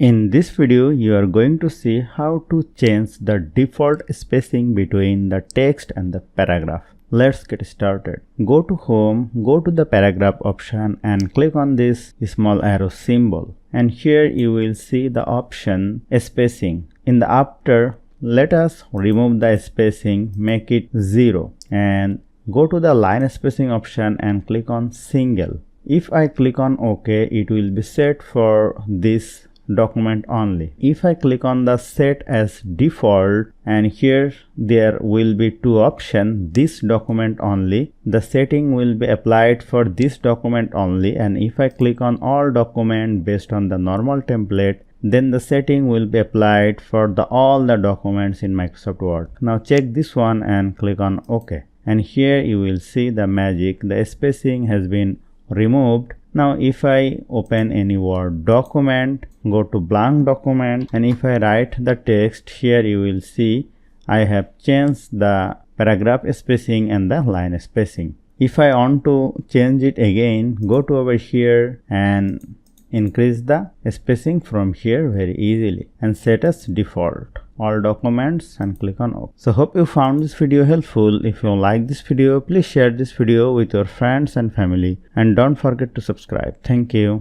In this video, you are going to see how to change the default spacing between the text and the paragraph. Let's get started. Go to Home, go to the Paragraph option and click on this small arrow symbol. And here you will see the option Spacing. In the After, let us remove the spacing, make it 0. And go to the Line Spacing option and click on Single. If I click on OK, it will be set for this document only. If I click on the Set as Default, and here there will be two options, this document only, the setting will be applied for this document only, and if I click on All Document based on the normal template, then the setting will be applied for all the documents in Microsoft Word. Now check this one and click on OK, and here you will see the magic, the spacing has been removed. Now if I open any Word document, go to blank document, and if I write the text, here you will see I have changed the paragraph spacing and the line spacing. If I want to change it again, go to over here and increase the spacing from here very easily and set as default all documents and click on OK. So hope you found this video helpful. If you like this video, please share this video with your friends and family and don't forget to subscribe. Thank you.